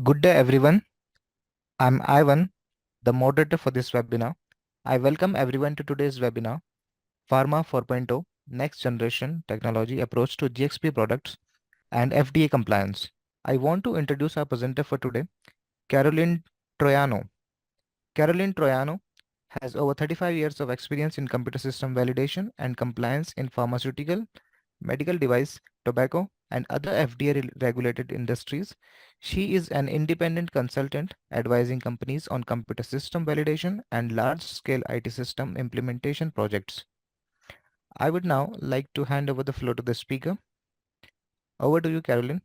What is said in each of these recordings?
Good day, everyone. I'm Ivan, the moderator for this webinar. I welcome everyone to today's webinar, Pharma 4.0 Next Generation Technology Approach to GxP Products and FDA Compliance. I want to introduce our presenter for today, Caroline Troiano. Caroline Troiano has over 35 years of experience in computer system validation and compliance in pharmaceutical, medical device, tobacco, and other FDA-regulated industries. She is an independent consultant advising companies on computer system validation and large-scale IT system implementation projects. I would now like to hand over the floor to the speaker. Over to you, Caroline.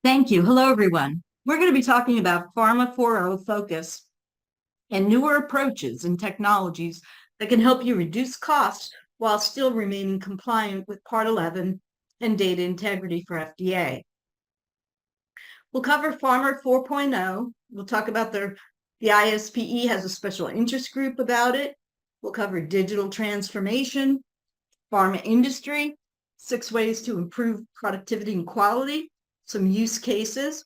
Thank you. Hello, everyone. We're going to be talking about Pharma 4.0 focus and newer approaches and technologies that can help you reduce costs while still remaining compliant with Part 11 and data integrity for FDA. We'll cover Pharma 4.0. We'll talk about the ISPE has a special interest group about it. We'll cover digital transformation, pharma industry, 6 ways to improve productivity and quality, some use cases,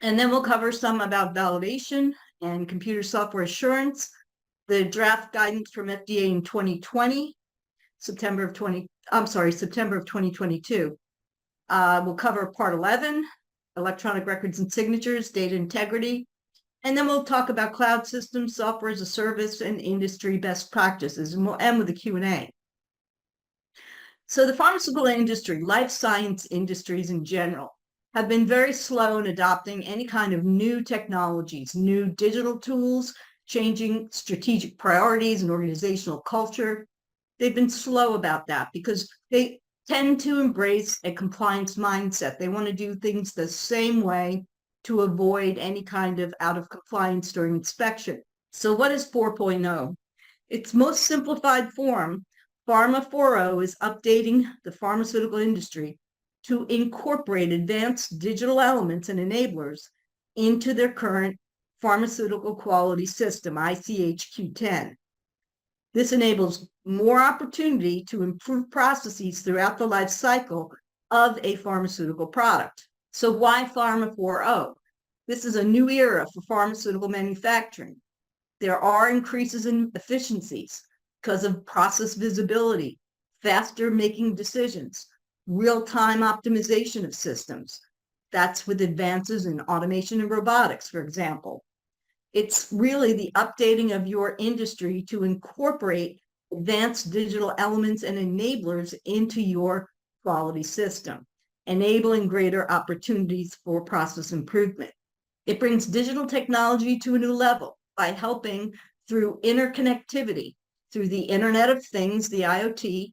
and then we'll cover some about validation and computer software assurance, the draft guidance from FDA in 2020, September of 2022. We'll cover Part 11, electronic records and signatures, data integrity, and then we'll talk about cloud systems, software as a service, and industry best practices, and we'll end with a Q&A. So the pharmaceutical industry, life science industries in general, have been very slow in adopting any kind of new technologies, new digital tools, changing strategic priorities and organizational culture. They've been slow about that because they tend to embrace a compliance mindset. They want to do things the same way to avoid any kind of out of compliance during inspection. So what is 4.0? Its most simplified form, Pharma 4.0 is updating the pharmaceutical industry to incorporate advanced digital elements and enablers into their current pharmaceutical quality system, ICH-Q10. This enables more opportunity to improve processes throughout the life cycle of a pharmaceutical product. So why Pharma 4.0? This is a new era for pharmaceutical manufacturing. There are increases in efficiencies because of process visibility, faster making decisions, real-time optimization of systems. That's with advances in automation and robotics, for example. It's really the updating of your industry to incorporate advanced digital elements and enablers into your quality system, enabling greater opportunities for process improvement. It brings digital technology to a new level by helping through interconnectivity, through the Internet of Things, the IoT,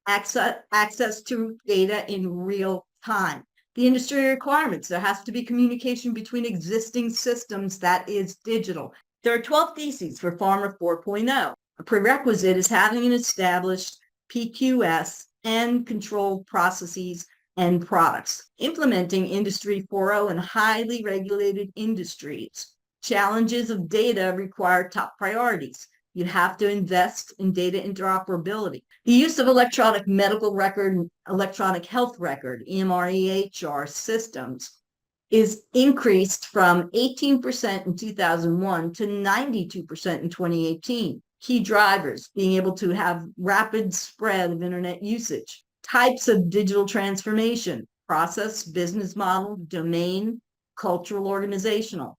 access to data in real time. The industry requirements, there has to be communication between existing systems that is digital. There are 12 theses for Pharma 4.0. A prerequisite is having an established PQS and controlled processes and products. Implementing Industry 4.0 in highly regulated industries. Challenges of data require top priorities. You have to invest in data interoperability. The use of electronic medical record, electronic health record, EMR/EHR systems is increased from 18% in 2001 to 92% in 2018. Key drivers, being able to have rapid spread of internet usage. Types of digital transformation, process, business model, domain, cultural, organizational.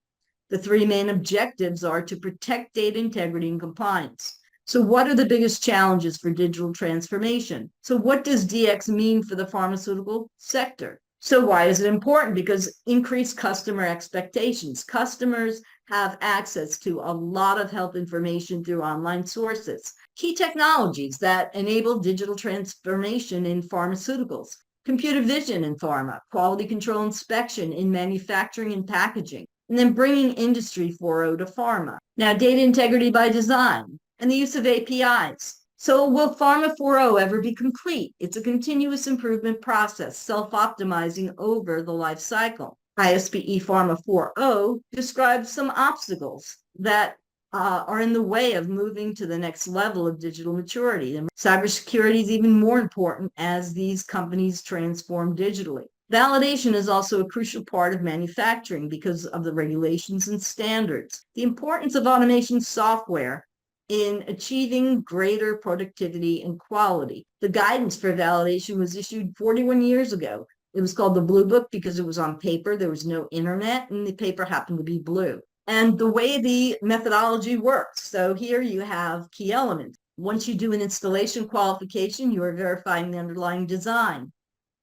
The 3 main objectives are to protect data integrity and compliance. So what are the biggest challenges for digital transformation? So what does DX mean for the pharmaceutical sector? So why is it important? Because increased customer expectations. Customers have access to a lot of health information through online sources. Key technologies that enable digital transformation in pharmaceuticals. Computer vision in pharma, quality control inspection in manufacturing and packaging, and then bringing Industry 4.0 to pharma. Now, data integrity by design and the use of APIs. So will Pharma 4.0 ever be complete? It's a continuous improvement process, self-optimizing over the life cycle. ISPE Pharma 4.0 describes some obstacles that are in the way of moving to the next level of digital maturity. And cybersecurity is even more important as these companies transform digitally. Validation is also a crucial part of manufacturing because of the regulations and standards. The importance of automation software in achieving greater productivity and quality. The guidance for validation was issued 41 years ago. It was called the Blue Book because it was on paper. There was no internet, and the paper happened to be blue. And the way the methodology works. So here you have key elements. Once you do an installation qualification, you are verifying the underlying design.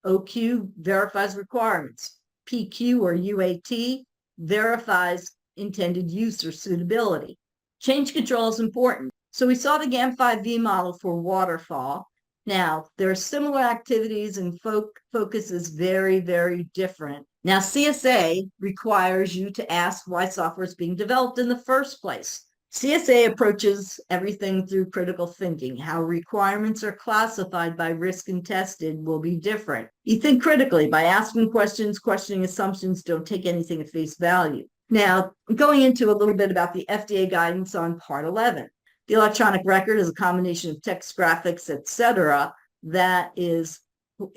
OQ verifies requirements. PQ or UAT verifies intended use or suitability. Change control is important. So we saw the GAM5V model for waterfall. Now, there are similar activities and focus is very, very different. Now, CSA requires you to ask why software is being developed in the first place. CSA approaches everything through critical thinking. How requirements are classified by risk and tested will be different. You think critically by asking questions, questioning assumptions, don't take anything at face value. Now, going into a little bit about the FDA guidance on Part 11. The electronic record is a combination of text, graphics, etc., that is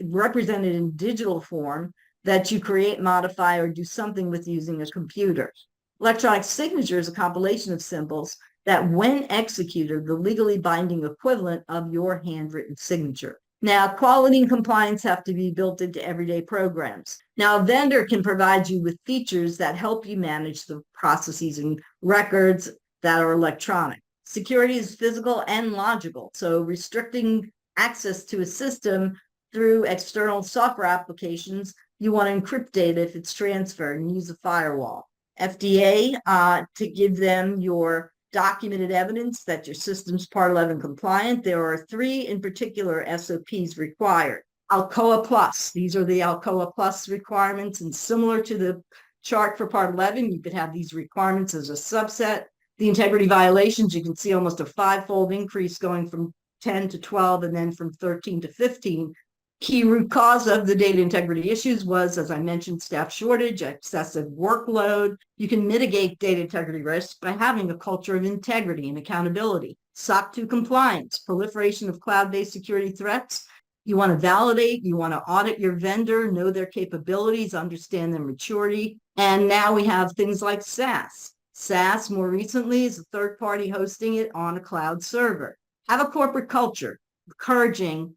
represented in digital form that you create, modify, or do something with using a computer. Electronic signature is a compilation of symbols that, when executed, are the legally binding equivalent of your handwritten signature. Now, quality and compliance have to be built into everyday programs. Now, a vendor can provide you with features that help you manage the processes and records that are electronic. Security is physical and logical, so restricting access to a system through external software applications, you want to encrypt data if it's transferred and use a firewall. FDA to give them your documented evidence that your system's Part 11 compliant. There are 3 in particular SOPs required. Alcoa Plus, these are the Alcoa Plus requirements, and similar to the chart for Part 11, you could have these requirements as a subset. The integrity violations, you can see almost a 5-fold increase going from 10 to 12 and then from 13 to 15. Key root cause of the data integrity issues was, as I mentioned, staff shortage, excessive workload. You can mitigate data integrity risk by having a culture of integrity and accountability. SOC 2 compliance, proliferation of cloud-based security threats. You want to validate, you want to audit your vendor, know their capabilities, understand their maturity. And now we have things like SaaS. SaaS, more recently, is a third party hosting it on a cloud server. Have a corporate culture, encouraging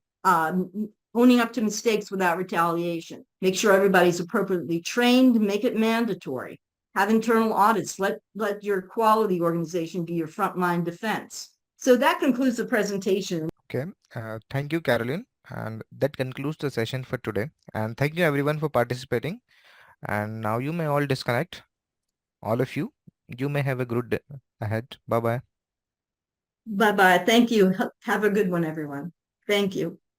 owning up to mistakes without retaliation. Make sure everybody's appropriately trained, make it mandatory. Have internal audits. Let your quality organization be your frontline defense. So that concludes the presentation. Okay, thank you, Caroline. And that concludes the session for today. And thank you everyone for participating. And now you may all disconnect. All of you. You may have a good day ahead. Bye-bye. Bye-bye. Thank you. Have a good one, everyone. Thank you.